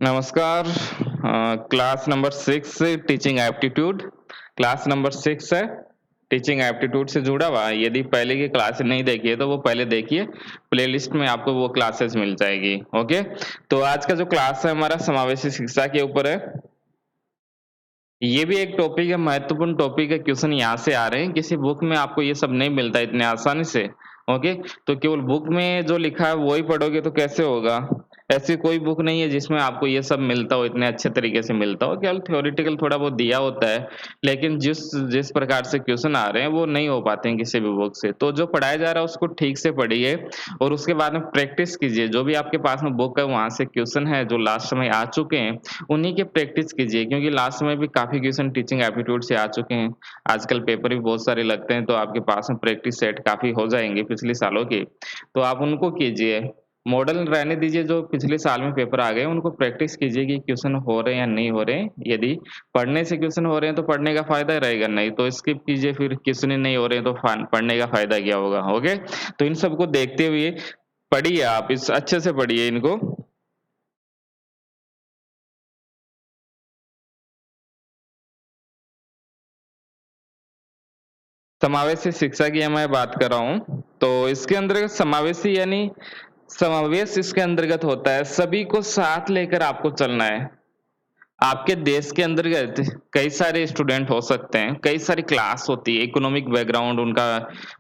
नमस्कार। Class number 6 teaching aptitude. Class number 6 है, teaching aptitude से जुड़ा हुआ है। यदि पहले की क्लास नहीं देखी है तो वो पहले देखिए, प्लेलिस्ट में आपको वो क्लासेस मिल जाएगी। ओके, तो आज का जो क्लास है हमारा समावेशी शिक्षा के ऊपर है। ये भी एक टॉपिक है, महत्वपूर्ण टॉपिक है। क्वेश्चन यहाँ से आ रहे हैं, किसी बुक में आपको ये सब नहीं मिलता इतने आसानी से। ओके, तो केवल बुक में जो लिखा है वही पढ़ोगे तो कैसे होगा। ऐसी कोई बुक नहीं है जिसमें आपको ये सब मिलता हो, इतने अच्छे तरीके से मिलता हो। केवल थ्योरेटिकल थोड़ा बहुत दिया होता है, लेकिन जिस जिस प्रकार से क्वेश्चन आ रहे हैं वो नहीं हो पाते हैं किसी भी बुक से। तो जो पढ़ाया जा रहा है उसको ठीक से पढ़िए और उसके बाद में प्रैक्टिस कीजिए। जो भी आपके पास में बुक है वहां से क्वेश्चन है जो लास्ट समय आ चुके हैं, उन्हीं की प्रैक्टिस कीजिए, क्योंकि लास्ट में भी काफ़ी क्वेश्चन टीचिंग एप्टीट्यूड से आ चुके हैं। आजकल पेपर भी बहुत सारे लगते हैं, तो आपके पास में प्रैक्टिस सेट काफ़ी हो जाएँगे पिछले सालों के, तो आप उनको कीजिए। मॉडल रहने दीजिए, जो पिछले साल में पेपर आ गए, उनको प्रैक्टिस कीजिए कि क्वेश्चन हो रहे हैं या नहीं हो रहे हैं। यदि पढ़ने से क्वेश्चन हो रहे हैं, तो पढ़ने का फ़ायदा रहेगा, नहीं तो स्किप कीजिए, फिर क्वेश्चन ही नहीं हो रहे हैं, तो पढ़ने का फ़ायदा क्या होगा, ओके? तो इन सबको देखते हुए पढ़िए आप, इस अच्छे से पढ़िए इनको। समावेशी शिक्षा की मैं बात कर रहा हूँ, तो इसके अंतर्गत समावेशी यानी समावेश इसके अंतर्गत होता है, सभी को साथ लेकर आपको चलना है। आपके देश के अंतर्गत कई सारे स्टूडेंट हो सकते हैं, कई सारी क्लास होती है, इकोनॉमिक बैकग्राउंड उनका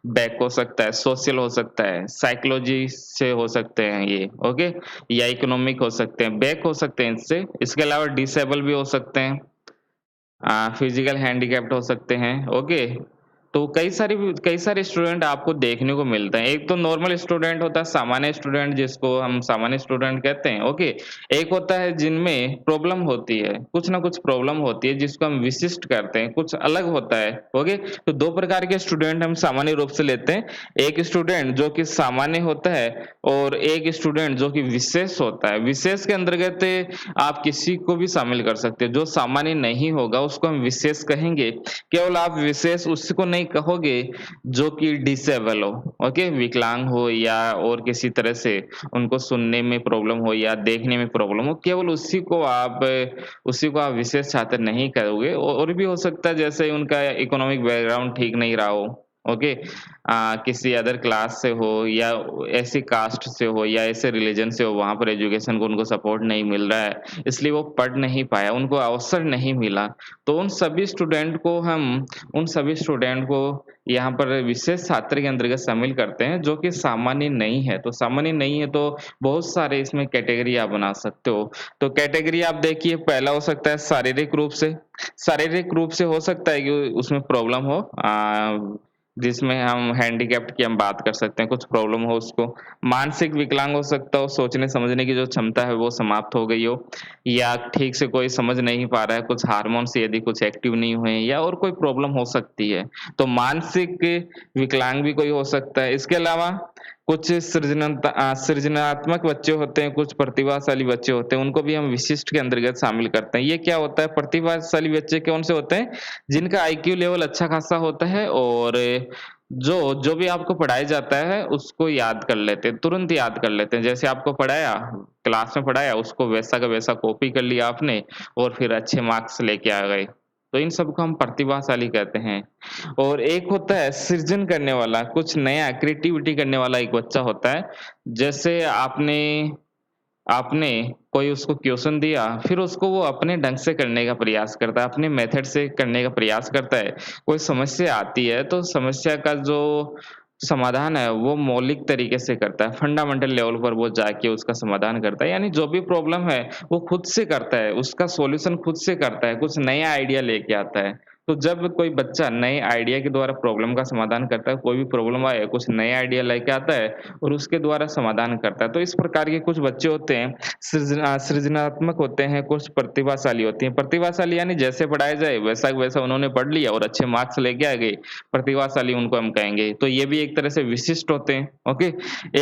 बैक हो सकता है, सोशल हो सकता है, साइकोलॉजी से हो सकते हैं ये, ओके? या इकोनॉमिक हो सकते हैं, बैक हो सकते हैं इससे। इसके अलावा डिसेबल भी हो सकते हैं। फिजिकल हैंडीकैप्ड हो सकते हैं, ओके। तो कई सारे स्टूडेंट आपको देखने को मिलते हैं। एक तो नॉर्मल स्टूडेंट होता है, सामान्य स्टूडेंट जिसको हम सामान्य स्टूडेंट कहते हैं, ओके। एक होता है जिनमें प्रॉब्लम होती है, कुछ ना कुछ प्रॉब्लम होती है जिसको हम विशिष्ट करते हैं, कुछ अलग होता है, ओके। तो दो प्रकार के स्टूडेंट हम सामान्य रूप से लेते हैं। एक स्टूडेंट जो कि सामान्य होता है और एक स्टूडेंट जो कि विशेष होता है। विशेष के अंतर्गत आप किसी को भी शामिल कर सकते हो। जो सामान्य नहीं होगा उसको हम विशेष कहेंगे। केवल आप विशेष उसको नहीं कहोगे जो कि डिसेबल हो, ओके, विकलांग हो या और किसी तरह से उनको सुनने में प्रॉब्लम हो या देखने में प्रॉब्लम हो, केवल उसी को आप विशेष छात्र नहीं कहोगे। और भी हो सकता है, जैसे उनका इकोनॉमिक बैकग्राउंड ठीक नहीं रहा हो, ओके, किसी अदर क्लास से हो या ऐसी कास्ट से हो या ऐसे रिलीजन से हो, वहाँ पर एजुकेशन को उनको सपोर्ट नहीं मिल रहा है, इसलिए वो पढ़ नहीं पाया, उनको अवसर नहीं मिला। तो उन सभी स्टूडेंट को यहाँ पर विशेष छात्र के अंतर्गत शामिल करते हैं, जो कि सामान्य नहीं है। तो सामान्य नहीं है तो बहुत सारे इसमें कैटेगरी आप बना सकते हो। तो कैटेगरी आप देखिए, पहला हो सकता है शारीरिक रूप से। शारीरिक रूप से हो सकता है कि उसमें प्रॉब्लम हो, जिसमें हम हैंडीकैप्ड की हम बात कर सकते हैं, कुछ प्रॉब्लम हो उसको। मानसिक विकलांग हो सकता हो, सोचने समझने की जो क्षमता है वो समाप्त हो गई हो, या ठीक से कोई समझ नहीं पा रहा है, कुछ हार्मोन्स यदि कुछ एक्टिव नहीं हुए हैं, या और कोई प्रॉब्लम हो सकती है। तो मानसिक विकलांग भी कोई हो सकता है। इसके अलावा कुछ सृजनात्मक बच्चे होते हैं, कुछ प्रतिभाशाली बच्चे होते हैं, उनको भी हम विशिष्ट के अंतर्गत शामिल करते हैं। ये क्या होता है, प्रतिभाशाली बच्चे कौन से होते हैं? जिनका आईक्यू लेवल अच्छा खासा होता है और जो जो भी आपको पढ़ाया जाता है उसको याद कर लेते हैं, तुरंत याद कर लेते हैं। जैसे आपको पढ़ाया, क्लास में पढ़ाया, उसको वैसा का वैसा कॉपी कर लिया आपने और फिर अच्छे मार्क्स लेके आ गए। तो इन सबको हम प्रतिभाशाली कहते हैं। और एक होता है सृजन करने वाला, कुछ नया क्रिएटिविटी करने वाला एक बच्चा होता है। जैसे आपने आपने कोई उसको क्वेश्चन दिया, फिर उसको वो अपने ढंग से करने का प्रयास करता है, अपने मेथड से करने का प्रयास करता है। कोई समस्या आती है, तो समस्या का जो समाधान है, वो मौलिक तरीके से करता है, फंडामेंटल लेवल पर वो जाके उसका समाधान करता है। यानी जो भी प्रॉब्लम है, वो खुद से करता है, उसका सॉल्यूशन खुद से करता है, कुछ नया आइडिया लेके आता है। तो जब कोई बच्चा नए आइडिया के द्वारा प्रॉब्लम का समाधान करता है, कोई भी प्रॉब्लम आए, कुछ नया आइडिया लेके आता है और उसके द्वारा समाधान करता है। तो इस प्रकार के कुछ बच्चे होते हैं, सृजनात्मक होते हैं, कुछ प्रतिभाशाली होते हैं। प्रतिभाशाली यानी जैसे पढ़ाया जाए वैसा का वैसा उन्होंने पढ़ लिया और अच्छे मार्क्स लेके आ गए, प्रतिभाशाली उनको हम कहेंगे। तो ये भी एक तरह से विशिष्ट होते हैं, ओके।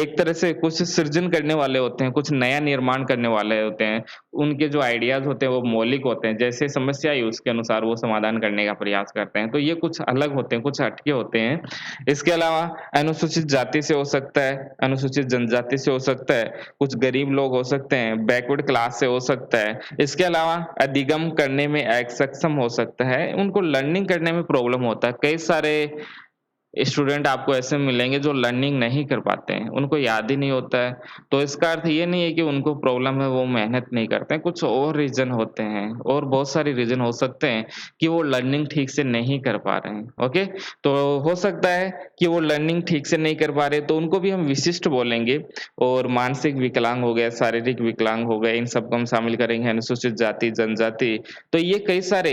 एक तरह से कुछ सृजन करने वाले होते हैं, कुछ नया निर्माण करने वाले होते हैं। उनके जो आइडियाज़ होते हैं वो मौलिक होते हैं, जैसे समस्या आई उसके अनुसार वो समाधान करने का का प्रयास करते हैं। तो ये कुछ अलग होते हैं, कुछ हटके होते हैं। इसके अलावा अनुसूचित जाति से हो सकता है, अनुसूचित जनजाति से हो सकता है, कुछ गरीब लोग हो सकते हैं, बैकवर्ड क्लास से हो सकता है। इसके अलावा अधिगम करने में असक्षम हो सकता है, उनको लर्निंग करने में प्रॉब्लम होता है। कई सारे स्टूडेंट आपको ऐसे मिलेंगे जो लर्निंग नहीं कर पाते हैं, उनको याद ही नहीं होता है। तो इसका अर्थ ये नहीं है कि उनको प्रॉब्लम है, वो मेहनत नहीं करते हैं, कुछ और रीज़न होते हैं और बहुत सारे रीज़न हो सकते हैं कि वो लर्निंग ठीक से नहीं कर पा रहे हैं, ओके? तो हो सकता है कि वो लर्निंग ठीक से नहीं कर पा रहे, तो उनको भी हम विशिष्ट बोलेंगे और मानसिक विकलांग हो गए, शारीरिक विकलांग हो गए, इन सबको हम शामिल करेंगे, अनुसूचित जाति, जनजाति। तो ये कई सारे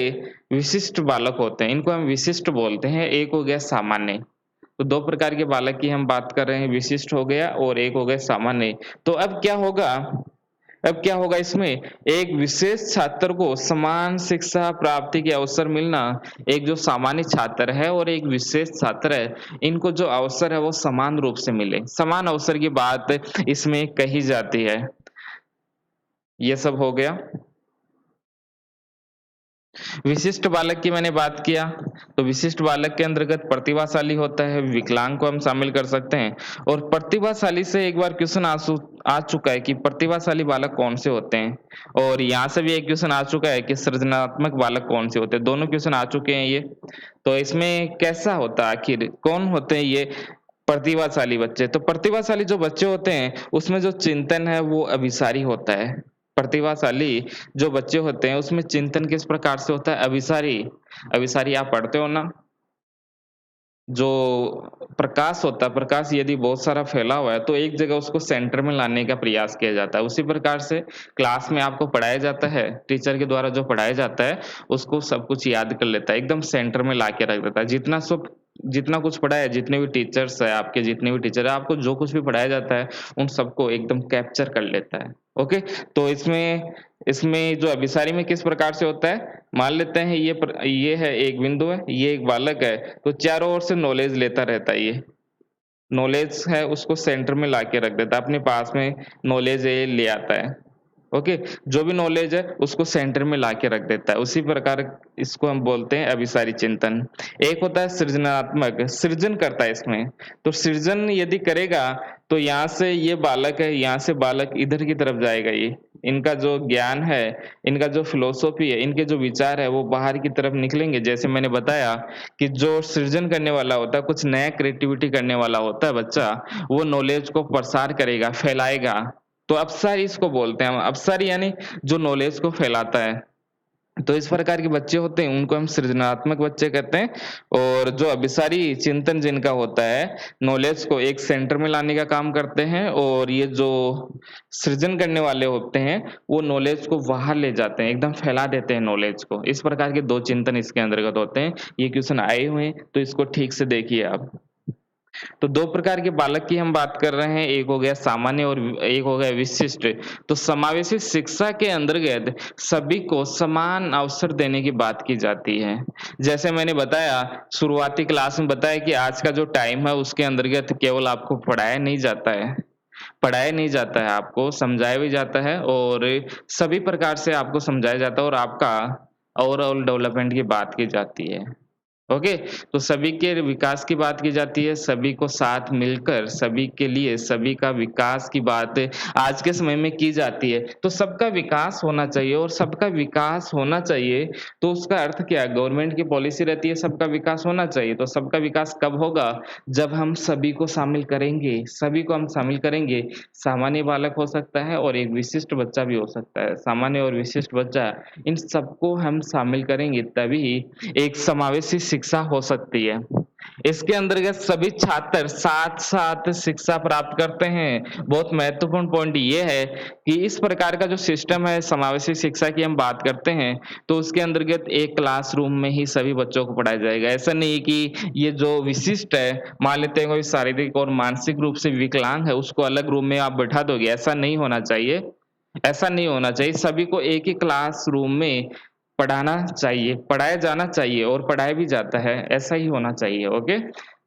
विशिष्ट बालक होते हैं, इनको हम विशिष्ट बोलते हैं। एक हो गया सामान्य। तो 2 प्रकार के बालक की हम बात कर रहे हैं, विशिष्ट हो गया और एक हो गया सामान्य। तो अब क्या होगा इसमें, एक विशेष छात्र को समान शिक्षा प्राप्ति के अवसर मिलना, एक जो सामान्य छात्र है और एक विशेष छात्र है, इनको जो अवसर है वो समान रूप से मिले। समान अवसर की बात इसमें कही जाती है। ये सब हो गया। विशिष्ट बालक की मैंने बात किया, तो विशिष्ट बालक के अंतर्गत प्रतिभाशाली होता है, विकलांग को हम शामिल कर सकते हैं और प्रतिभाशाली से एक बार क्वेश्चन आ चुका है कि प्रतिभाशाली बालक कौन से होते हैं और यहाँ से भी एक क्वेश्चन आ चुका है कि सृजनात्मक बालक कौन से होते हैं। दोनों क्वेश्चन आ चुके हैं ये। तो इसमें कैसा होता है आखिर, कौन होते हैं ये प्रतिभाशाली बच्चे? तो प्रतिभाशाली जो बच्चे होते हैं, उसमें जो चिंतन है वो अभिसारी होता है। प्रतिभाशाली जो बच्चे होते हैं, उसमें चिंतन किस प्रकार से होता है? अभिसारी। अभिसारी आप पढ़ते हो ना? जो प्रकाश होता है, प्रकाश यदि बहुत सारा फैला हुआ है, तो एक जगह उसको सेंटर में लाने का प्रयास किया जाता है। उसी प्रकार से क्लास में आपको पढ़ाया जाता है, टीचर के द्वारा जो पढ़ाया जाता है, उसको सब कुछ याद कर लेता है, एकदम सेंटर में लाके रख देता है। जितना कुछ पढ़ा है, जितने भी टीचर्स हैं आपके, जितने भी टीचर हैं, आपको जो कुछ भी पढ़ाया जाता है, उन सबको एकदम कैप्चर कर लेता है। ओके? तो इसमें इसमें जो अभिसारी में किस प्रकार से होता है, मान लेते हैं ये है एक बिंदु है, ये एक बालक है, तो चारों ओर से नॉलेज लेता रहता है ये। नॉलेज है उसको सेंटर में लाके रख देता है, अपने पास में नॉलेज ये ले आता है। ओके, जो भी नॉलेज है उसको सेंटर में लाके रख देता है। उसी प्रकार इसको हम बोलते हैं अभिसारी चिंतन। एक होता है सृजनात्मक, सृजन करता है इसमें। तो सृजन यदि करेगा तो यहाँ से ये बालक है, यहाँ से बालक इधर की तरफ जाएगा ये। इनका जो ज्ञान है, इनका जो फिलॉसफी है, इनके जो विचार है वो बाहर की तरफ निकलेंगे। जैसे मैंने बताया कि जो सृजन करने वाला होता है, कुछ नया क्रिएटिविटी करने वाला होता है बच्चा, वो नॉलेज को प्रसार करेगा, फैलाएगा। तो अपसारी इसको बोलते हैं हम, अपसारी यानी जो नॉलेज को फैलाता है। तो इस प्रकार के बच्चे होते हैं, उनको हम सृजनात्मक बच्चे कहते हैं। और जो अभिसारी चिंतन जिनका होता है, नॉलेज को एक सेंटर में लाने का काम करते हैं और ये जो सृजन करने वाले होते हैं, वो नॉलेज को बाहर ले जाते हैं, एकदम फैला देते हैं नॉलेज को। इस प्रकार के 2 चिंतन इसके अंतर्गत होते हैं। ये क्वेश्चन आए हुए हैं, तो इसको ठीक से देखिए आप। तो 2 प्रकार के बालक की हम बात कर रहे हैं, एक हो गया सामान्य और एक हो गया विशिष्ट। तो समावेशी शिक्षा के अंतर्गत सभी को समान अवसर देने की बात की जाती है। जैसे मैंने बताया, शुरुआती क्लास में बताया कि आज का जो टाइम है उसके अंतर्गत केवल आपको पढ़ाया नहीं जाता है, आपको समझाया भी जाता है और सभी प्रकार से आपको समझाया जाता है और आपका ओवरऑल डेवलपमेंट की बात की जाती है। ओके, तो सभी के विकास की बात की जाती है, सभी को साथ मिलकर, सभी के लिए, सभी का विकास की बात आज के समय में की जाती है। तो सबका विकास होना चाहिए और सबका विकास होना चाहिए, तो उसका अर्थ क्या है? गवर्नमेंट की पॉलिसी रहती है सबका विकास होना चाहिए, तो सबका विकास कब होगा? जब हम सभी को शामिल करेंगे, सभी को हम शामिल करेंगे। सामान्य बालक हो सकता है और एक विशिष्ट बच्चा भी हो सकता है। सामान्य और विशिष्ट बच्चा, इन सबको हम शामिल करेंगे तभी एक समावेशी शिक्षा हो सकती है। इसके अंतर्गत सभी छात्र साथ-साथ शिक्षा प्राप्त करते हैं। बहुत महत्वपूर्ण पॉइंट ये है कि इस प्रकार का जो सिस्टम है समावेशी शिक्षा की हम बात करते हैं, तो उसके अंतर्गत एक क्लासरूम में ही सभी बच्चों को पढ़ाया जाएगा। ऐसा नहीं है कि ये जो विशिष्ट है, मान लेते हैं कोई शारीरिक और मानसिक रूप से विकलांग है, उसको अलग रूम में आप बैठा दोगे, ऐसा नहीं होना चाहिए। ऐसा नहीं होना चाहिए, सभी को एक ही क्लासरूम में पढ़ाना चाहिए, पढ़ाया जाना चाहिए और पढ़ाया भी जाता है, ऐसा ही होना चाहिए, ओके?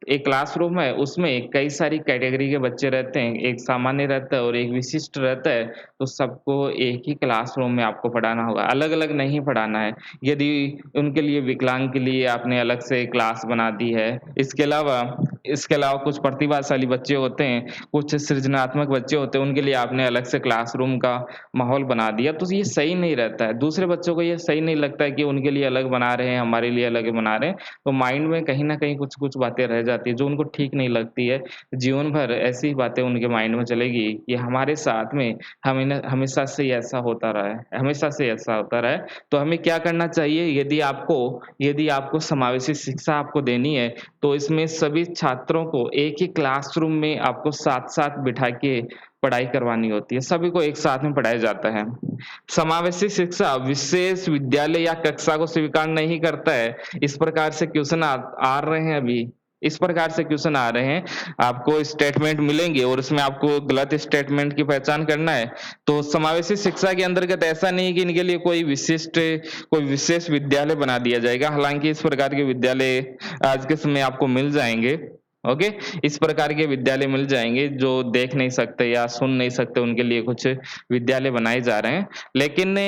एक क्लासरूम है, उसमें कई सारी कैटेगरी के बच्चे रहते हैं, एक सामान्य रहता है और एक विशिष्ट रहता है, तो सबको एक ही क्लासरूम में आपको पढ़ाना होगा, अलग-अलग नहीं पढ़ाना है। यदि उनके लिए विकलांग के लिए आपने अलग से क्लास बना दी है, इसके अलावा कुछ प्रतिभाशाली बच्चे होते हैं, कुछ सृजनात्मक बच्चे होते हैं, उनके लिए आपने अलग से क्लासरूम का माहौल बना दिया, तो ये सही नहीं रहता है। दूसरे बच्चों को ये सही नहीं लगता है कि उनके लिए अलग बना रहे हैं, हमारे लिए अलग बना रहे हैं, तो माइंड में कहीं न कहीं कुछ-कुछ बातें रह जाती हैं, जो उनको ठीक नहीं लगती है। जीवन भर ऐसी ही बातें उनके माइंड में चलेगी कि हमारे साथ में हमेशा से ही ऐसा होता रहा है, हमेशा से ऐसा होता रहा है। तो हमें क्या करना चाहिए यदि आपको समावेशी शिक्षा आपको देनी है, तो इसमें सभी छात्रों को एक ही क्लासरूम में आपको साथ-साथ बिठा के पढ़ाई करवानी होती है, सभी को एक साथ में पढ़ाया जाता है। समावेशी शिक्षा विशेष विद्यालय या कक्षा को स्वीकार नहीं करता है। इस प्रकार से क्वेश्चन आ रहे हैं अभी। इस प्रकार से क्वेश्चन आ रहे हैं, आपको स्टेटमेंट मिलेंगे और उसमें आपको गलत स्टेटमेंट की पहचान करना है। तो समावेशी शिक्षा के अंतर्गत ऐसा नहीं है कि इनके लिए कोई विशेष विद्यालय बना दिया जाएगा। हालाँकि इस प्रकार के विद्यालय आज के समय आपको मिल जाएँगे। ओके, इस प्रकार के विद्यालय मिल जाएँगे जो देख नहीं सकते या सुन नहीं सकते, उनके लिए कुछ विद्यालय बनाए जा रहे हैं। लेकिन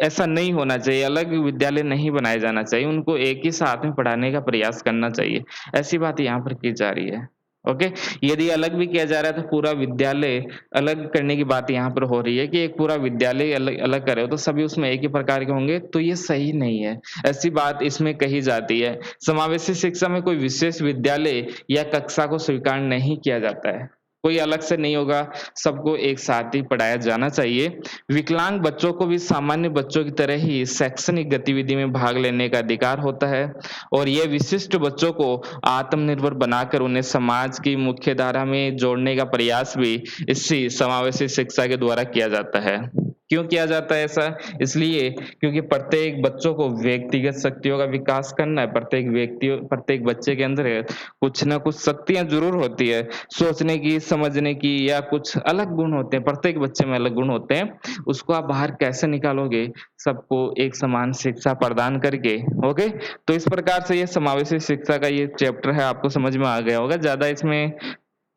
ऐसा नहीं होना चाहिए, अलग विद्यालय नहीं बनाया जाना चाहिए, उनको एक ही साथ में पढ़ाने का प्रयास करना चाहिए। ऐसी बात यहाँ पर की जा रही है। ओके, यदि अलग भी किया जा रहा है तो पूरा विद्यालय अलग करने की बात यहाँ पर हो रही है कि एक पूरा विद्यालय अलग अलग कर रहे हो तो सभी उसमें एक ही प्रकार के होंगे, तो ये सही नहीं है। ऐसी बात इसमें कही जाती है। समावेशी शिक्षा में कोई विशेष विद्यालय या कक्षा को स्वीकार नहीं किया जाता है। कोई अलग से नहीं होगा, सबको एक साथ ही पढ़ाया जाना चाहिए। विकलांग बच्चों को भी सामान्य बच्चों की तरह ही शैक्षणिक गतिविधि में भाग लेने का अधिकार होता है और ये विशिष्ट बच्चों को आत्मनिर्भर बनाकर उन्हें समाज की मुख्य धारा में जोड़ने का प्रयास भी इसी समावेशी शिक्षा के द्वारा किया जाता है। क्यों किया जाता है ऐसा? इसलिए क्योंकि प्रत्येक बच्चों को व्यक्तिगत शक्तियों का विकास करना है। प्रत्येक बच्चे के अंदर कुछ न कुछ शक्तियाँ ज़रूर होती है, सोचने की, समझने की या कुछ अलग गुण होते हैं, प्रत्येक बच्चे में अलग गुण होते हैं। उसको आप बाहर कैसे निकालोगे? सबको एक समान शिक्षा प्रदान करके, ओके? तो इस प्रकार से ये समावेशी शिक्षा का ये चैप्टर है, आपको समझ में आ गया होगा। ज़्यादा इसमें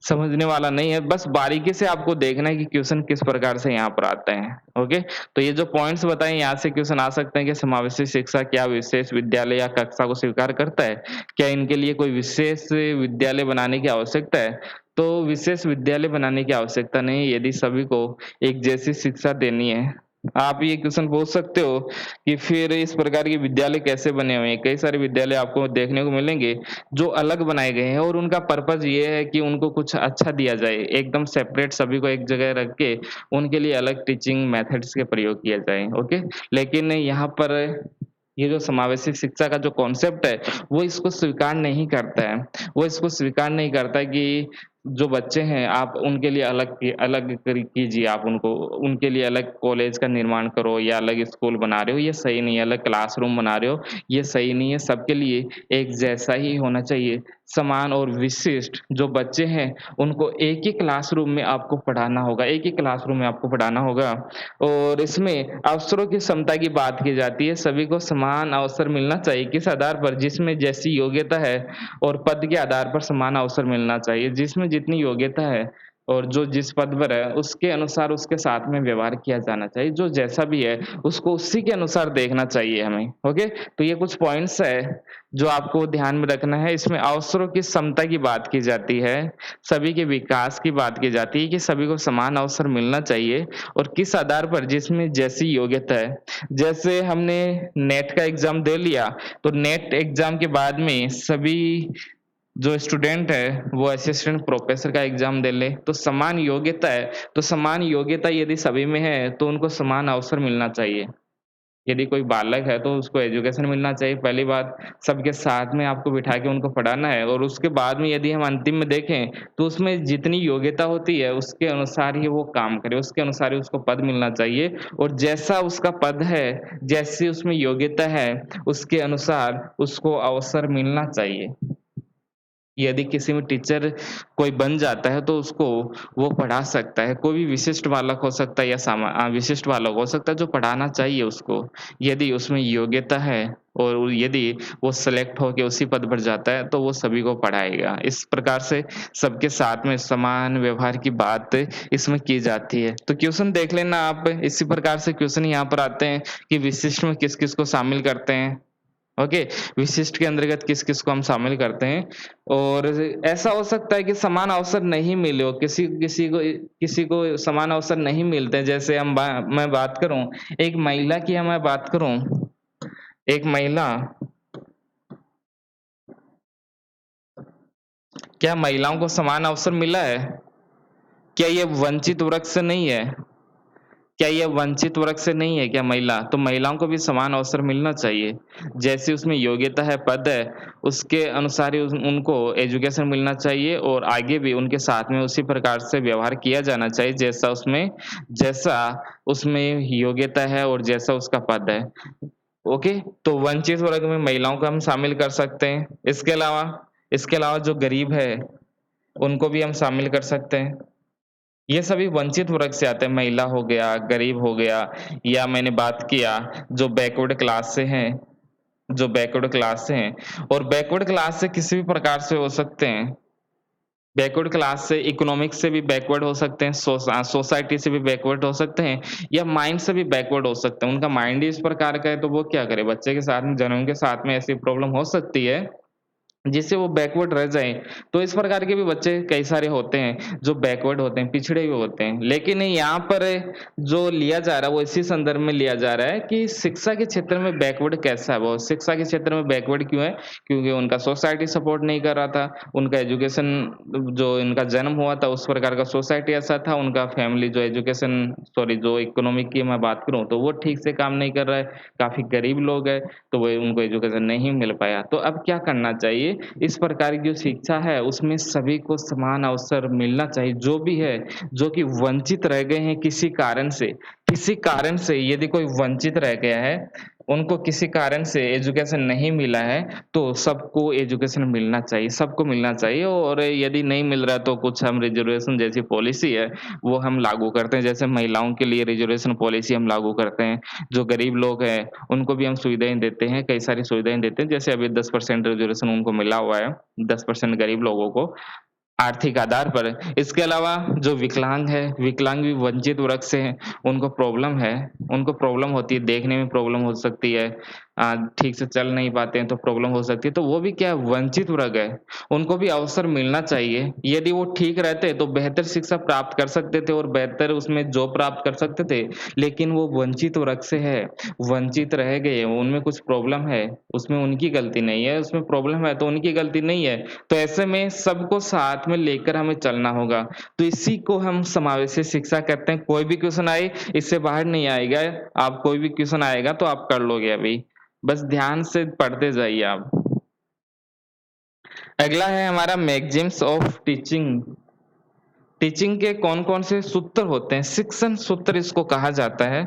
समझने वाला नहीं है, बस बारीकी से आपको देखना है कि क्वेश्चन किस प्रकार से यहाँ पर आते हैं, ओके? तो ये जो पॉइंट्स बताए यहाँ से क्वेश्चन आ सकते हैं कि समावेशी शिक्षा क्या विशेष विद्यालय या कक्षा को स्वीकार करता है? क्या इनके लिए कोई विशेष विद्यालय बनाने की आवश्यकता है? तो विशेष विद्यालय बनाने की आवश्यकता नहीं है यदि सभी को एक जैसी शिक्षा देनी है। आप ये क्वेश्चन पूछ सकते हो कि फिर इस प्रकार के विद्यालय कैसे बने हुए हैं? कई सारे विद्यालय आपको देखने को मिलेंगे जो अलग बनाए गए हैं और उनका पर्पज़ ये है कि उनको कुछ अच्छा दिया जाए, एकदम सेपरेट सभी को एक जगह रख के उनके लिए अलग टीचिंग मेथड्स के प्रयोग किया जाए, ओके? लेकिन यहाँ पर ये जो समावेशी शिक्षा का जो कॉन्सेप्ट है, वो इसको स्वीकार नहीं करता है। वो इसको स्वीकार नहीं करता कि जो बच्चे हैं आप उनके लिए अलग कीजिए, आप उनको उनके लिए अलग कॉलेज का निर्माण करो या अलग स्कूल बना रहे हो, ये सही नहीं है, अलग क्लासरूम बना रहे हो, ये सही नहीं है। सबके लिए एक जैसा ही होना चाहिए, समान और विशिष्ट जो बच्चे हैं, उनको एक ही क्लासरूम में आपको पढ़ाना होगा, एक ही क्लासरूम में आपको पढ़ाना होगा और इसमें अवसरों की समता की बात की जाती है, सभी को समान अवसर मिलना चाहिए, किस आधार पर? जिसमें जैसी योग्यता है और पद के आधार पर समान अवसर मिलना चाहिए, जिसमें जितनी योग्यता है और जो जिस पद पर है, उसके अनुसार उसके साथ में व्यवहार किया जाना चाहिए, जो जैसा भी है, उसको उसी के अनुसार देखना चाहिए हमें, ओके? तो ये कुछ पॉइंट्स है, जो आपको ध्यान में रखना है, इसमें अवसरों की समता की बात की जाती है, सभी के विकास की बात की जाती है कि सभी को समान अवसर मिलना चाहिए और किस आधार पर? जिसमें जैसी योग्यता है। जैसे हमने नेट का एग्ज़ाम दे लिया, तो नेट एग्ज़ाम के बाद में सभी जो स्टूडेंट है, वो असिस्टेंट प्रोफेसर का एग्ज़ाम दे ले, तो समान योग्यता है, तो समान योग्यता यदि सभी में है, तो उनको समान अवसर मिलना चाहिए। यदि कोई बालक है, तो उसको एजुकेशन मिलना चाहिए, पहली बात, सबके साथ में आपको बिठा के उनको पढ़ाना है और उसके बाद में यदि हम अंतिम में देखें, तो उसमें जितनी योग्यता होती है, उसके अनुसार ही वो काम करे, उसके अनुसार ही उसको पद मिलना चाहिए और जैसा उसका पद है, जैसी उसमें योग्यता है, उसके अनुसार उसको अवसर मिलना चाहिए। यदि किसी में टीचर कोई बन जाता है तो उसको वो पढ़ा सकता है। कोई भी विशिष्ट बालक हो सकता है या विशिष्ट बालक हो सकता है जो पढ़ाना चाहिए उसको। यदि उसमें योग्यता है और यदि वो सेलेक्ट होके उसी पद पर जाता है तो वो सभी को पढ़ाएगा। इस प्रकार से सबके साथ में समान व्यवहार की बात इसमें की जाती है। तो क्वेश्चन देख लेना आप, इसी प्रकार से क्वेश्चन यहाँ पर आते हैं कि विशिष्ट में किस-किस को शामिल करते हैं। ओके, विशिष्ट के अंतर्गत किस-किस को हम शामिल करते हैं और ऐसा हो सकता है कि समान अवसर नहीं मिले हो, किसी को समान अवसर नहीं मिलते हैं। जैसे मैं बात करूँ, एक महिला की मैं बात करूँ, एक महिला क्या महिलाओं को समान अवसर मिला है? क्या ये वंचित वर्ग से नहीं है? क्या ये वंचित वर्ग से नहीं है क्या महिला? तो महिलाओं को भी समान अवसर मिलना चाहिए। जैसी उसमें योग्यता है, पद है, उसके अनुसार ही उनको एजुकेशन मिलना चाहिए और आगे भी उनके साथ में उसी प्रकार से व्यवहार किया जाना चाहिए, जैसा उसमें योग्यता है और जैसा उसका पद है। ओके, तो वंचित वर्ग में महिलाओं को हम शामिल कर सकते हैं। इसके अलावा जो गरीब है, उनको भी हम शामिल कर सकते हैं। ये सभी वंचित वर्ग से आते हैं, महिला हो गया, गरीब हो गया या मैंने बात किया जो बैकवर्ड क्लास से हैं और बैकवर्ड क्लास से किसी भी प्रकार से हो सकते हैं। बैकवर्ड क्लास से इकोनॉमिक्स से भी बैकवर्ड हो सकते हैं, सोसाइटी से भी बैकवर्ड हो सकते हैं या माइंड से भी बैकवर्ड हो सकते हैं। उनका माइंड ही इस प्रकार का है तो वो क्या करे? बच्चे के साथ में जन्म के साथ में ऐसी प्रॉब्लम हो सकती है जिससे वो बैकवर्ड रह जाएँ। तो इस प्रकार के भी बच्चे कई सारे होते हैं, जो बैकवर्ड होते हैं, पिछड़े हुए होते हैं। लेकिन यहाँ पर जो लिया जा रहा है, वो इसी संदर्भ में लिया जा रहा है कि शिक्षा के क्षेत्र में बैकवर्ड कैसा है वो? शिक्षा के क्षेत्र में बैकवर्ड क्यों है? क्योंकि उनका सोसाइटी सपोर्ट नहीं कर रहा था, उनका एजुकेशन जो इनका जन्म हुआ था, उस प्रकार का सोसाइटी ऐसा था, उनका फैमिली जो इकोनॉमिक की मैं बात करूँ, तो वो ठीक से काम नहीं कर रहा है, काफ़ी गरीब लोग हैं, तो वो उनको एजुकेशन नहीं मिल पाया। तो अब क्या करना चाहिए? इस प्रकार की जो शिक्षा है उसमें सभी को समान अवसर मिलना चाहिए। जो भी है, जो कि वंचित रह गए हैं किसी कारण से यदि कोई वंचित रह गया है, उनको किसी कारण से एजुकेशन नहीं मिला है, तो सबको एजुकेशन मिलना चाहिए, सबको मिलना चाहिए और यदि नहीं मिल रहा है तो कुछ हम रिज़र्वेशन जैसी पॉलिसी है, वो हम लागू करते हैं। जैसे महिलाओं के लिए रिज़र्वेशन पॉलिसी हम लागू करते हैं। जो गरीब लोग हैं, उनको भी हम सुविधाएँ देते हैं, कई सारी सुविधाएँ देते हैं। जैसे अभी 10% रिज़र्वेशन उनको मिला हुआ है, 10% गरीब लोगों को। आर्थिक आधार पर। इसके अलावा जो विकलांग है, विकलांग भी वंचित वर्ग से हैं, उनको प्रॉब्लम होती है, देखने में प्रॉब्लम हो सकती है, ठीक से चल नहीं पाते हैं तो प्रॉब्लम हो सकती है, तो वो भी क्या है वंचित वर्ग है, उनको भी अवसर मिलना चाहिए। यदि वो ठीक रहते तो बेहतर शिक्षा प्राप्त कर सकते थे और बेहतर उसमें जॉब प्राप्त कर सकते थे, लेकिन वो वंचित वर्ग से है, वंचित रह गए, उनमें कुछ प्रॉब्लम है, उसमें उनकी गलती नहीं है, उसमें प्रॉब्लम है तो उनकी गलती नहीं है। तो ऐसे में सबको साथ में लेकर हमें चलना होगा। तो इसी को हम समावेशी शिक्षा कहते हैं। कोई भी क्वेश्चन आए इससे बाहर नहीं आएगा। आप कोई भी क्वेश्चन आएगा तो आप कर लोगे अभी। बस ध्यान से पढ़ते जाइए आप। अगला है हमारा मैगजीम्स ऑफ टीचिंग। टीचिंग के कौन-कौन से सूत्र होते हैं? शिक्षण सूत्र इसको कहा जाता है।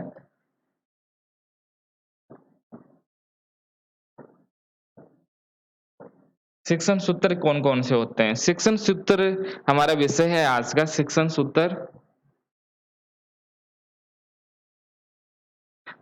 शिक्षण सूत्र कौन-कौन से होते हैं? शिक्षण सूत्र हमारा विषय है आज का शिक्षण सूत्र।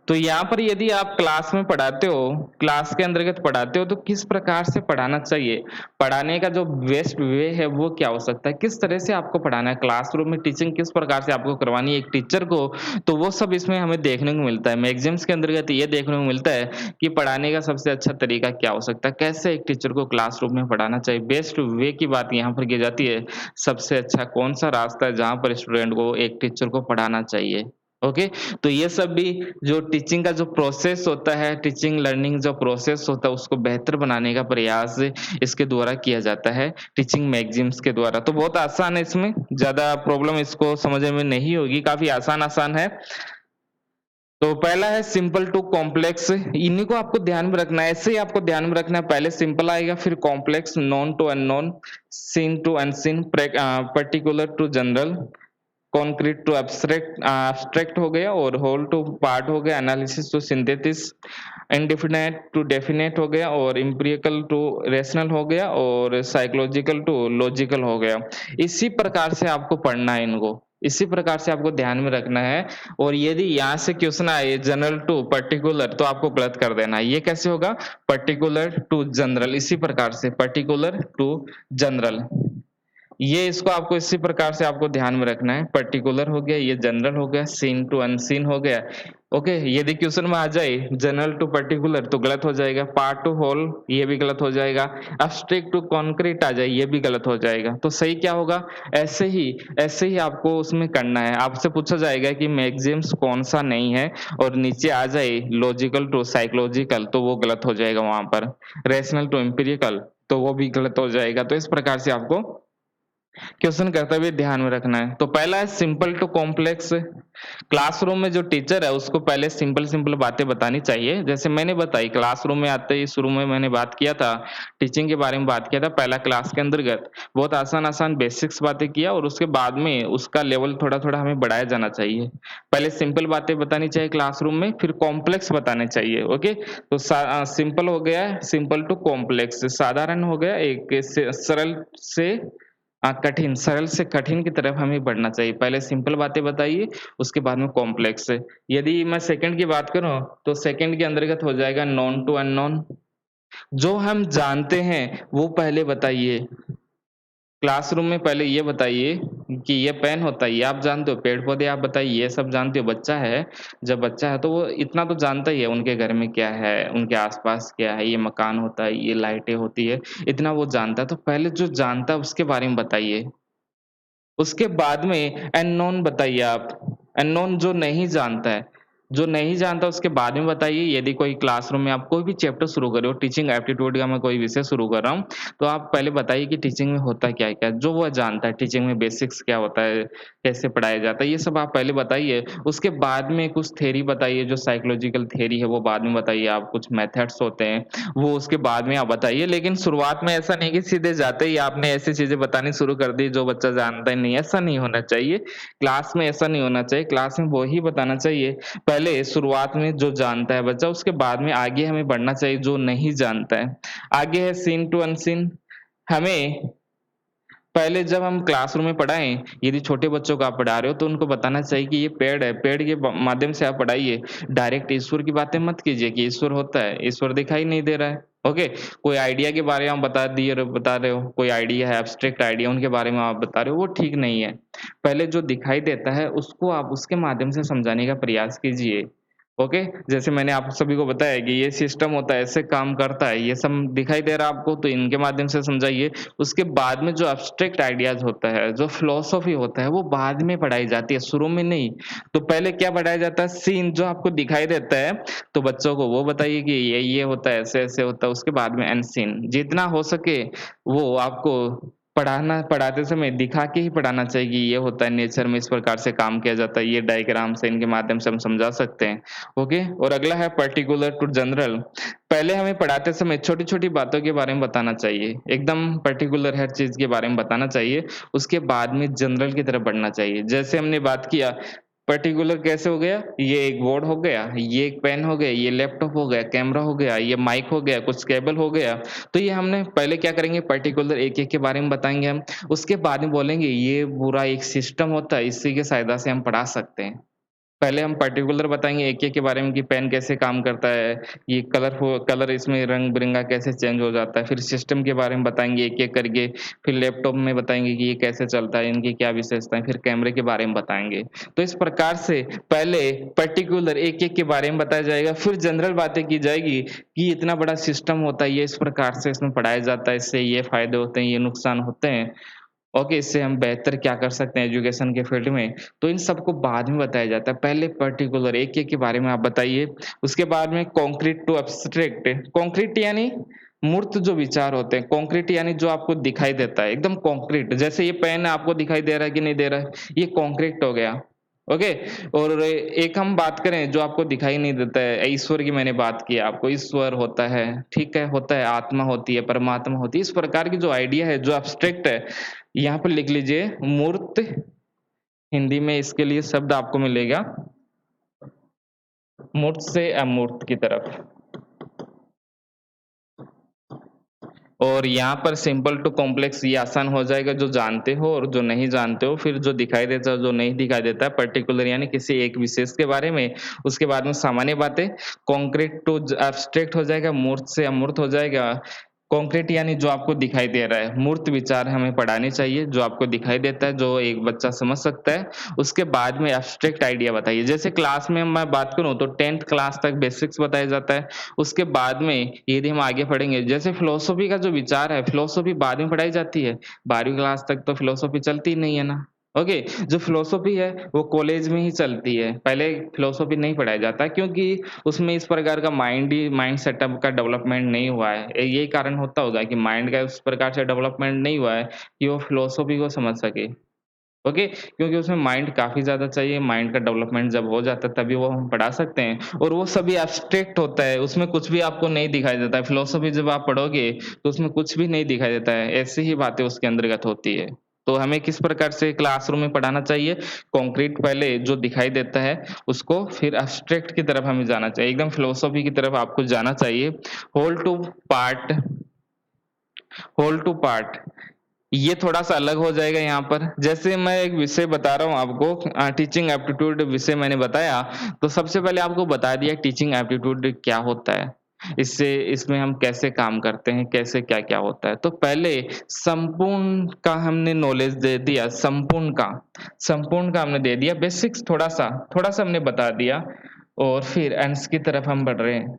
तो यहाँ पर यदि आप क्लास में पढ़ाते हो, क्लास के अंतर्गत पढ़ाते हो तो किस प्रकार से पढ़ाना चाहिए? पढ़ाने का जो बेस्ट वे है वो क्या हो सकता है? किस तरह से आपको पढ़ाना है? क्लासरूम में टीचिंग किस प्रकार से आपको करवानी है एक टीचर को, तो वो सब इसमें हमें देखने को मिलता है। मैगज़ीन्स के अंतर्गत ये देखने को मिलता है कि पढ़ाने का सबसे अच्छा तरीका क्या हो सकता है? कैसे एक टीचर को क्लासरूम में पढ़ाना चाहिए? बेस्ट वे की बात यहाँ पर की जाती है। सबसे अच्छा कौन-सा रास्ता है जहाँ पर स्टूडेंट को एक टीचर को पढ़ाना चाहिए? ओके, तो ये सब भी जो टीचिंग का जो प्रोसेस होता है, टीचिंग लर्निंग जो प्रोसेस होता है, उसको बेहतर बनाने का प्रयास इसके द्वारा किया जाता है, टीचिंग मैगज़ीन्स के द्वारा। तो बहुत आसान है इसमें, ज़्यादा प्रॉब्लम इसको समझने में नहीं होगी, काफ़ी आसान-आसान है। तो पहला है सिंपल टू कॉम्प्लेक्स, इन्हीं को आपको ध्यान में रखना है, ऐसे ही आपको ध्यान में रखना है, पहले सिंपल आएगा, फिर complex, known to unknown, seen to unseen, particular to general, concrete to abstract हो गया, और होल टू पार्ट हो गया, analysis to synthesis, indefinite to definite हो गया, और एम्पिरिकल टू रेशनल हो गया, और साइकोलॉजिकल टू लॉजिकल हो गया। इसी प्रकार से आपको पढ़ना है इनको, इसी प्रकार से आपको ध्यान में रखना है। और यदि यहाँ से क्वेश्चन आए जनरल टू पर्टिकुलर, तो आपको गलत कर देना है। ये कैसे होगा? पर्टिकुलर टू जनरल, इसी प्रकार से पर्टिकुलर टू जनरल। ये इसको आपको इसी प्रकार से आपको ध्यान में रखना है। पर्टिकुलर हो गया, ये जनरल हो गया, सीन टू अनसीन हो गया। ओके, यदि क्वेश्चन में आ जाए जनरल टू पर्टिकुलर तो गलत हो जाएगा। पार्ट टू होल ये भी गलत हो जाएगा। एब्स्ट्रैक्ट टू कॉन्क्रीट आ जाए ये भी गलत हो जाएगा। तो सही क्या होगा? ऐसे ही आपको उसमें करना है। आपसे पूछा जाएगा कि मैक्सिम्स कौन सा नहीं है, और नीचे आ जाए लॉजिकल टू साइकोलॉजिकल तो वो गलत हो जाएगा वहां पर। रैशनल टू एम्पिरिकल तो वो भी गलत हो जाएगा। तो इस प्रकार से आपको क्वेश्चन करते हुए ध्यान में रखना है। तो पहला है सिंपल टू कॉम्प्लेक्स। क्लासरूम में जो टीचर है उसको पहले सिंपल सिंपल बातें बतानी चाहिए, जैसे मैंने बताई क्लासरूम में आते ही शुरू में मैंने बात किया था, टीचिंग के बारे में बात किया था पहला क्लास के अंतर्गत। बहुत आसान आसान बेसिक्स बातें किया, और उसके बाद में उसका लेवल थोड़ा थोड़ा हमें बढ़ाया जाना चाहिए। पहले सिंपल बातें बतानी चाहिए क्लासरूम में, फिर कॉम्प्लेक्स बताने चाहिए। ओके, तो सिंपल हो गया, सिंपल टू कॉम्प्लेक्स, साधारण हो गया, एक सरल से कठिन, सरल से कठिन की तरफ हमें बढ़ना चाहिए। पहले सिंपल बातें बताइए, उसके बाद में कॉम्प्लेक्स। यदि मैं सेकंड की बात करूं, तो सेकंड के अंतर्गत हो जाएगा नॉन टू अननोन। जो हम जानते हैं वो पहले बताइए। क्लासरूम में पहले ये बताइए कि ये पेन होता है, ये आप जानते हो, पेड़ पौधे आप बताइए, ये सब जानते हो। बच्चा है, जब बच्चा है तो वो इतना तो जानता ही है, उनके घर में क्या है, उनके आसपास क्या है, ये मकान होता है, ये लाइटें होती है, इतना वो जानता है। तो पहले जो जानता है उसके बारे में बताइए। उसके बाद में अननोन बताइए आप। अननोन जो नहीं जानता है, जो नहीं जानता उसके बाद में बताइए। यदि कोई क्लासरूम में आप कोई भी चैप्टर शुरू कर रहे हो, टीचिंग एप्टीट्यूड का मैं कोई विषय शुरू कर रहा हूँ, तो आप पहले बताइए कि टीचिंग में होता क्या-क्या है, जो वह जानता है। टीचिंग में बेसिक्स क्या होता है, कैसे पढ़ाया जाता है, ये सब आप पहले बताइए। उसके बाद में कुछ थ्योरी बताइए, जो साइकोलॉजिकल थ्योरी है वो बाद में बताइए आप। कुछ मेथड्स होते हैं, वो उसके बाद में आप बताइए। लेकिन शुरुआत में ऐसा नहीं कि सीधे जाते ही आपने ऐसी चीज़ें बतानी शुरू कर दी जो बच्चा जानता ही नहीं है, ऐसा नहीं होना चाहिए। क्लास में ऐसा नहीं होना चाहिए, क्लास में वो ही बताना चाहिए, पहले शुरुआत में जो जानता है बच्चा, उसके बाद में आगे हमें बढ़ना चाहिए जो नहीं जानता है। आगे है सीन टू अनसीन। हमें पहले जब हम क्लासरूम में पढ़ाएँ, यदि छोटे बच्चों को आप पढ़ा रहे हो तो उनको बताना चाहिए कि ये पेड़ है, पेड़ के ब माध्यम से आप पढ़ाइए। डायरेक्ट ईश्वर की बातें मत कीजिए कि ईश्वर होता है, ईश्वर दिखाई नहीं दे रहा है। ओके? कोई आइडिया के बारे में आप बता रहे हो, कोई आइडिया है, एब्स्ट्रैक्ट आइडिया उनके बारे में आप बता रहे हो, वो ठीक नहीं है। पहले जो दिखाई देता है उसको आप उसके माध्यम से समझाने का प्रयास कीजिए। ओके? जैसे मैंने आप सभी को बताया कि ये सिस्टम होता है, ऐसे काम करता है, ये सब दिखाई दे रहा है आपको, तो इनके माध्यम से समझाइए। उसके बाद में जो एब्स्ट्रैक्ट आइडियाज़ होता है, जो फिलॉसफी होता है, वो बाद में पढ़ाई जाती है, शुरू में नहीं। तो पहले क्या पढ़ाया जाता है? सीन, जो आपको दिखाई देता है, तो बच्चों को वो बताइए कि ये होता है, ऐसे-ऐसे होता है। उसके बाद में अनसीन, जितना हो सके वो आपको पढ़ाते समय दिखा के ही पढ़ाना चाहिए कि ये होता है, नेचर में इस प्रकार से काम किया जाता है, ये डायग्राम से इनके माध्यम से हम समझा सकते हैं। ओके? और अगला है पर्टिकुलर टू जनरल। पहले हमें पढ़ाते समय छोटी-छोटी बातों के बारे में बताना चाहिए, एकदम पर्टिकुलर हर चीज़ के बारे में बताना चाहिए, उसके बाद में जनरल की तरफ बढ़ना चाहिए। जैसे हमने बात किया, पर्टिकुलर कैसे हो गया? ये एक बोर्ड हो गया, ये एक पेन हो गया, ये लैपटॉप हो गया, कैमरा हो गया, ये माइक हो गया, कुछ केबल हो गया। तो ये हमने पहले क्या करेंगे, पर्टिकुलर एक-एक के बारे में बताएँगे हम, उसके बाद में बोलेंगे ये पूरा एक सिस्टम होता है, इसी की सहायता से हम पढ़ा सकते हैं। पहले हम पर्टिकुलर बताएँगे एक-एक के बारे में कि पेन कैसे काम करता है, ये कलर इसमें रंग-बिरंगा कैसे चेंज हो जाता है, फिर सिस्टम के बारे में बताएँगे एक-एक करके, फिर लैपटॉप में बताएँगे कि ये कैसे चलता है, इनकी क्या विशेषताएँ, फिर कैमरे के बारे में बताएँगे। तो इस प्रकार से पहले पर्टिकुलर एक-एक के बारे में बताया जाएगा, फिर जनरल बातें की जाएगी कि इतना बड़ा सिस्टम होता है, ये इस प्रकार से इसमें पढ़ाया जाता है, इससे ये फ़ायदे होते हैं, ये नुकसान होते हैं। ओके, इससे हम बेहतर क्या कर सकते हैं एजुकेशन के फील्ड में, तो इन सबको बाद में बताया जाता है। पहले पर्टिकुलर एक-एक के बारे में आप बताइए, उसके बाद में कॉन्क्रीट टू एब्स्ट्रैक्ट। कॉन्क्रीट यानी मूर्त जो विचार होते हैं, कॉन्क्रीट यानी जो आपको दिखाई देता है, एकदम कॉन्क्रीट। जैसे ये पेन आपको दिखाई दे रहा है कि नहीं दे रहा है, ये कॉन्क्रीट हो गया। ओके? और एक हम बात करें जो आपको दिखाई नहीं देता है, ईश्वर की मैंने बात की आपको, ईश्वर होता है, ठीक है, होता है, आत्मा होती है, परमात्मा होती है। इस प्रकार की जो आइडिया है, जो एब्स्ट्रैक्ट है, यहाँ पर लिख लीजिए मूर्त हिंदी में इसके लिए शब्द आपको मिलेगा मूर्त से अमूर्त की तरफ। और यहाँ पर सिंपल टू कॉम्प्लेक्स ये आसान हो जाएगा जो जानते हो और जो नहीं जानते हो, फिर जो दिखाई देता है, जो नहीं दिखाई देता है, पर्टिकुलर यानी किसी एक विशेष के बारे में, उसके बाद में सामान्य बातें, कॉन्क्रीट टू एब्स्ट्रैक्ट हो जाएगा, मूर्त से अमूर्त हो जाएगा। कॉन्क्रीट यानी जो आपको दिखाई दे रहा है, मूर्त विचार हमें पढ़ाने चाहिए, जो आपको दिखाई देता है, जो एक बच्चा समझ सकता है। उसके बाद में एब्स्ट्रैक्ट आइडिया बताइए। जैसे क्लास में मैं बात करूँ तो 10th क्लास तक बेसिक्स बताया जाता है। उसके बाद में यदि हम आगे पढ़ेंगे, जैसे फिलॉसफी का जो विचार है, फिलॉसफी बाद में पढ़ाई जाती है। 12वीं क्लास तक तो फिलॉसफी चलती ही नहीं है ना। ओके, जो फिलॉसफी है वो कॉलेज में ही चलती है। पहले फिलॉसफी नहीं पढ़ाया जाता क्योंकि उसमें इस प्रकार का माइंड सेटअप का डेवलपमेंट नहीं हुआ है। यही कारण होता होगा कि माइंड का उस प्रकार से डेवलपमेंट नहीं हुआ है कि वो फिलॉसफी को समझ सके। ओके, क्योंकि उसमें माइंड काफ़ी ज़्यादा चाहिए, माइंड का डेवलपमेंट जब हो जाता है तभी वो हम पढ़ा सकते हैं और वो सभी एब्स्ट्रैक्ट होता है, उसमें कुछ भी आपको नहीं दिखाई देता है। फिलॉसफी जब आप पढ़ोगे तो उसमें कुछ भी नहीं दिखाई देता है, ऐसी ही बातें उसके अंतर्गत होती है। तो हमें किस प्रकार से क्लासरूम में पढ़ाना चाहिए? कॉन्क्रीट पहले जो दिखाई देता है उसको, फिर एब्स्ट्रैक्ट की तरफ हमें जाना चाहिए, एकदम फिलॉसफी की तरफ आपको जाना चाहिए। Whole to part whole to part ये थोड़ा-सा अलग हो जाएगा यहाँ पर। जैसे मैं एक विषय बता रहा हूँ आपको, टीचिंग एप्टीट्यूड विषय मैंने बताया, तो सबसे पहले आपको बता दिया टीचिंग एप्टीट्यूड क्या होता है। इसमें हम कैसे काम करते हैं, कैसे क्या-क्या होता है। तो पहले संपूर्ण का हमने नॉलेज दे दिया, संपूर्ण का हमने दे दिया, बेसिक्स थोड़ा-सा हमने बता दिया और फिर एंड्स की तरफ हम बढ़ रहे हैं।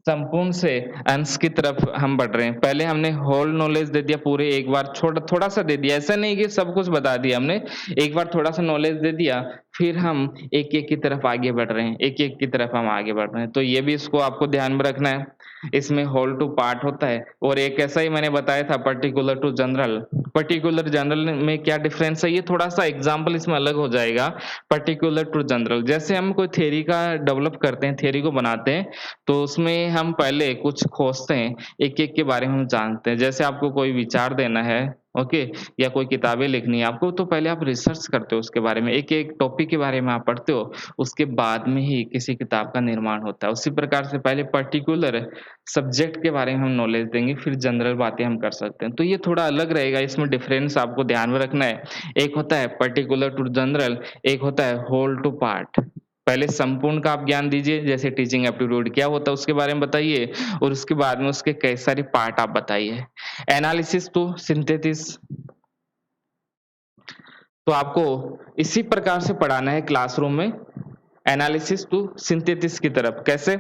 संपूर्ण से अंश की तरफ हम बढ़ रहे हैं। पहले हमने होल नॉलेज दे दिया पूरे एक बार, थोड़ा-सा दे दिया। ऐसा नहीं कि सब कुछ बता दिया हमने, एक बार थोड़ा-सा नॉलेज दे दिया, फिर हम एक-एक की तरफ आगे बढ़ रहे हैं, एक-एक की तरफ हम आगे बढ़ रहे हैं। तो ये भी इसको आपको ध्यान में रखना है। इसमें होल टू पार्ट होता है और एक ऐसा ही मैंने बताया था particular to general. Particular general में क्या डिफरेंस है, ये थोड़ा-सा एग्ज़ाम्पल इसमें अलग हो जाएगा। पर्टिकुलर टू जनरल, जैसे हम कोई थ्योरी का डेवलप करते हैं, थ्योरी को बनाते हैं, तो उसमें हम पहले कुछ खोजते हैं, एक-एक के बारे में हम जानते हैं। जैसे आपको कोई विचार देना है, ओके, या कोई किताबें लिखनी है आपको, तो पहले आप रिसर्च करते हो उसके बारे में, एक-एक टॉपिक के बारे में आप पढ़ते हो, उसके बाद में ही किसी किताब का निर्माण होता है। उसी प्रकार से पहले पर्टिकुलर सब्जेक्ट के बारे में हम नॉलेज देंगे, फिर जनरल बातें हम कर सकते हैं। तो ये थोड़ा अलग रहेगा, इसमें डिफरेंस आपको ध्यान में रखना है। एक होता है पर्टिकुलर टू जनरल, एक होता है होल टू पार्ट। पहले संपूर्ण का आप ज्ञान दीजिए, जैसे टीचिंग एप्टीट्यूड क्या होता है उसके बारे में बताइए और उसके बाद में उसके कई सारे पार्ट आप बताइए। एनालिसिस टू सिंथेसिस, तो आपको इसी प्रकार से पढ़ाना है क्लासरूम में, एनालिसिस टू सिंथेसिस की तरफ। कैसे?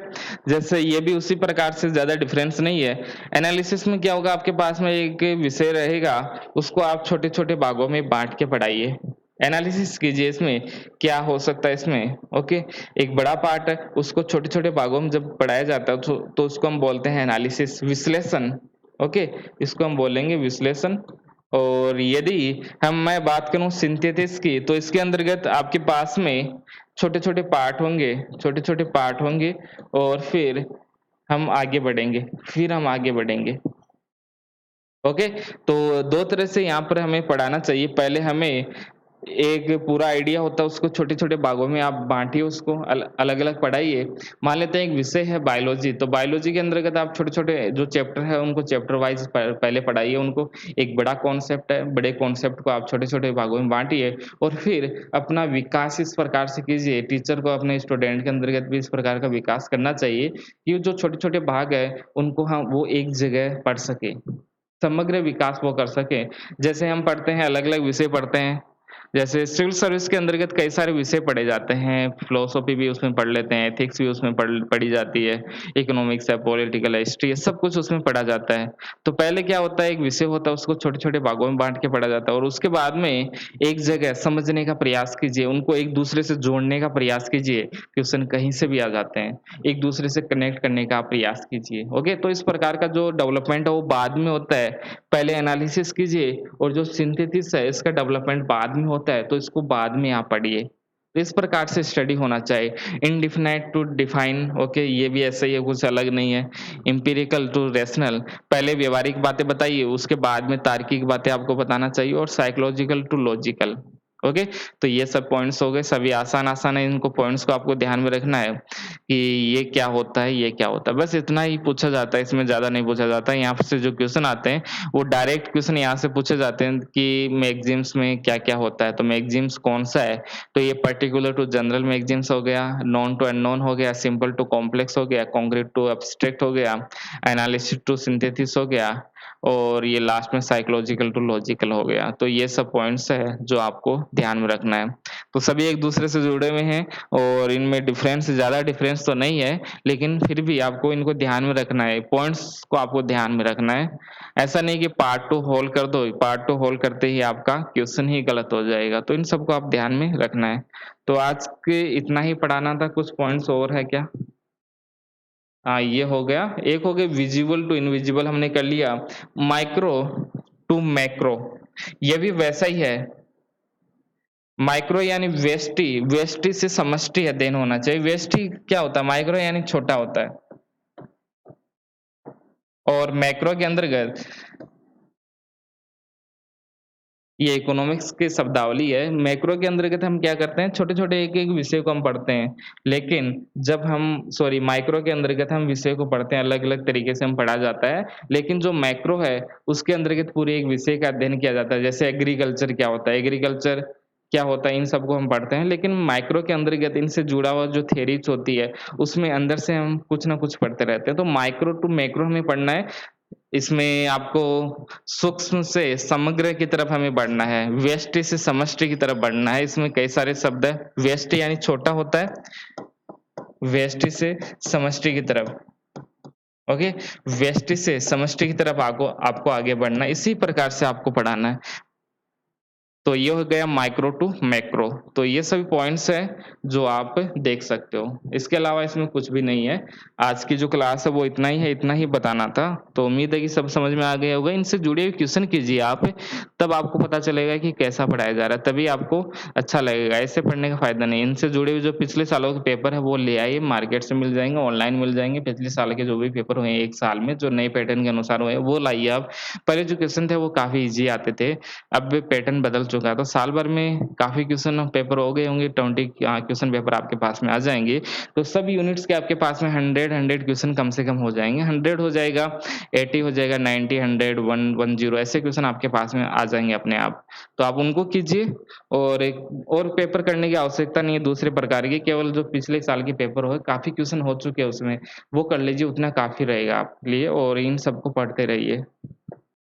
जैसे ये भी उसी प्रकार से ज़्यादा डिफरेंस नहीं है। एनालिसिस में क्या होगा, आपके पास में एक विषय रहेगा, उसको आप छोटे-छोटे भागों में बाँट के पढ़ाइए। एनालिसिस कीजिए इसमें, क्या हो सकता है इसमें, ओके? एक बड़ा पार्ट है, उसको छोटे-छोटे भागों में जब पढ़ाया जाता है तो उसको हम बोलते हैं एनालिसिस, विश्लेषण, ओके? इसको हम बोलेंगे विश्लेषण। और यदि मैं बात करूँ सिंथेसिस की, तो इसके अंतर्गत आपके पास में छोटे-छोटे पार्ट होंगे और फिर हम आगे बढ़ेंगे। ओके, तो 2 तरह से यहाँ पर हमें पढ़ाना चाहिए। पहले हमें एक पूरा आइडिया होता है, उसको छोटे-छोटे भागों में आप बाँटिए, उसको अलग-अलग पढ़ाइए। मान लेते हैं एक विषय है बायोलॉजी, तो बायोलॉजी के अंतर्गत आप छोटे-छोटे जो चैप्टर है उनको चैप्टर वाइज़ पहले पढ़ाइए उनको। एक बड़ा कॉन्सेप्ट है, बड़े कॉन्सेप्ट को आप छोटे-छोटे भागों में बाँटिए और फिर अपना विकास इस प्रकार से कीजिए। टीचर को अपने स्टूडेंट के अंतर्गत भी इस प्रकार का विकास करना चाहिए कि जो छोटे-छोटे भाग हैं, उनको वो एक जगह पढ़ सकें। समग्र विकास वो कर सकें। जैसे हम पढ़ते हैं, अलग-अलग विषय पढ़ते हैं, जैसे सिविल सर्विस के अंतर्गत कई सारे विषय पढ़े जाते हैं, फिलॉसफी भी उसमें पढ़ लेते हैं, एथिक्स भी उसमें पढ़ी जाती है, इकोनॉमिक्स है, पॉलिटिकल है, हिस्ट्री है, सब कुछ उसमें पढ़ा जाता है। तो पहले क्या होता है, एक विषय होता है, उसको छोटे-छोटे भागों में बाँट के पढ़ा जाता है और उसके बाद में एक जगह समझने का प्रयास कीजिए, उनको एक-दूसरे से जोड़ने का प्रयास कीजिए, क्वेश्चन कहीं से भी आ जाते हैं। एक-दूसरे से कनेक्ट करने का प्रयास कीजिए, ओके? तो इस प्रकार का जो डेवलपमेंट है वो बाद में होता है। पहले एनालिसिस कीजिए और जो सिंथेसिस है इसका डेवलपमेंट बाद में होता है, तो इसको बाद में आप पढ़िए। इस प्रकार से स्टडी होना चाहिए। इंडेफिनाइट टू डिफाइन ओके ये भी ऐसा ही है, कुछ अलग नहीं है। एम्पिरिकल टू रैशनल पहले व्यावहारिक बातें बताइए, उसके बाद में तार्किक बातें आपको बताना चाहिए और साइकोलॉजिकल टू लॉजिकल ओके। तो ये सब पॉइंट्स हो गए, सभी आसान-आसान है, इनको पॉइंट्स को आपको ध्यान में रखना है कि ये क्या होता है, ये क्या होता है। बस इतना ही पूछा जाता है, इसमें ज़्यादा नहीं पूछा जाता है। यहाँ से जो क्वेश्चन आते हैं, वो डायरेक्ट क्वेश्चन यहाँ से पूछे जाते हैं कि मैगज़ीम्स में क्या-क्या होता है, तो मैगज़ीम्स कौन-सा है? तो ये पर्टिकुलर टू जनरल मैगज़ीम्स हो गया, नोन टू अननोन हो गया, सिंपल टू कॉम्प्लेक्स हो गया, कॉन्क्रीट टू एब्स्ट्रैक्ट हो गया, एनालिसिस टू सिंथेसिस हो गया और ये लास्ट में साइकोलॉजिकल टू लॉजिकल हो गया। तो ये सब पॉइंट्स है जो आपको ध्यान में रखना है। तो सभी एक-दूसरे से जुड़े हुए हैं और इनमें डिफरेंस ज़्यादा डिफरेंस तो नहीं है, लेकिन फिर भी आपको इनको ध्यान में रखना है, पॉइंट्स को आपको ध्यान में रखना है। ऐसा नहीं कि पार्ट 2 होल्ड कर दो, पार्ट 2 होल्ड करते ही आपका क्वेश्चन ही गलत हो जाएगा, तो इन सबको आप ध्यान में रखना है। तो आज के इतना ही पढ़ाना था, कुछ पॉइंट्स और है क्या? हाँ, ये हो गया। एक हो गया विज़िबल टू इनविजिबल हमने कर लिया। माइक्रो टू मैक्रो ये भी वैसा ही है। माइक्रो यानी व्यष्टि, व्यष्टि से समष्टि अध्ययन होना चाहिए। व्यष्टि क्या होता है? माइक्रो यानी छोटा होता है और मैक्रो के अंतर्गत ये इकोनॉमिक्स की शब्दावली है। मैक्रो के अंतर्गत हम क्या करते हैं, छोटे-छोटे एक-एक विषय को हम पढ़ते हैं। लेकिन जब हम सॉरी माइक्रो के अंतर्गत हम विषय को पढ़ते हैं, अलग-अलग तरीके से हम पढ़ा जाता है। लेकिन जो मैक्रो है, उसके अंतर्गत पूरे एक विषय का अध्ययन किया जाता है। जैसे एग्रीकल्चर क्या होता है, एग्रीकल्चर क्या होता है, इन सबको हम पढ़ते हैं। लेकिन माइक्रो के अंतर्गत इनसे जुड़ा हुआ जो थ्योरीज़ होती है, उसमें अंदर से हम कुछ ना कुछ पढ़ते रहते हैं। तो माइक्रो टू मैक्रो हमें पढ़ना है। इसमें आपको सूक्ष्म से समग्र की तरफ हमें बढ़ना है, व्यष्टि से समष्टि की तरफ बढ़ना है। इसमें कई सारे शब्द हैं। व्यष्टि यानी छोटा होता है, व्यष्टि से समष्टि की तरफ, ओके? व्यष्टि से समष्टि की तरफ आपको आपको आगे बढ़ना है। इसी प्रकार से आपको पढ़ाना है। तो ये हो गया माइक्रो टू मैक्रो। तो ये सभी पॉइंट्स हैं जो आप देख सकते हो। इसके अलावा इसमें कुछ भी नहीं है। आज की जो क्लास है वो इतना ही है, इतना ही बताना था। तो उम्मीद है कि सब समझ में आ गया होगा। इनसे जुड़े हुए क्वेश्चन कीजिए आप, तब आपको पता चलेगा कि कैसा पढ़ाया जा रहा है, तभी आपको अच्छा लगेगा। ऐसे पढ़ने का फ़ायदा नहीं है। इनसे जुड़े हुए जो पिछले सालों के पेपर है वो ले आइए, मार्केट से मिल जाएँगे, ऑनलाइन मिल जाएँगे। पिछले साल के जो भी पेपर हुए हैं 1 साल में, जो नए पैटर्न के अनुसार हुए हैं, वो लाइए आप। पहले जो क्वेश्चन थे वो काफ़ी ईज़ी आते थे। अब पैटर्न बदल चुका है, तो साल भर में काफ़ी क्वेश्चन पेपर हो गए होंगे, 20 क्वेश्चन पेपर आपके पास में आ जाएँगे। तो सब यूनिट्स के आपके पास में 100 क्वेश्चन कम से कम हो जाएँगे। 100 हो जाएगा, 80 हो जाएगा, 90, 100, 110 ऐसे क्वेश्चन आपके पास में आ जाएँगे अपने आप। तो आप उनको कीजिए और एक और पेपर करने की आवश्यकता नहीं है दूसरे प्रकार की, केवल जो पिछले साल के पेपर हुए, काफ़ी क्वेश्चन हो चुके हैं उसमें, वो कर लीजिए, उतना काफ़ी रहेगा आपके लिए और इन सबको पढ़ते रहिए।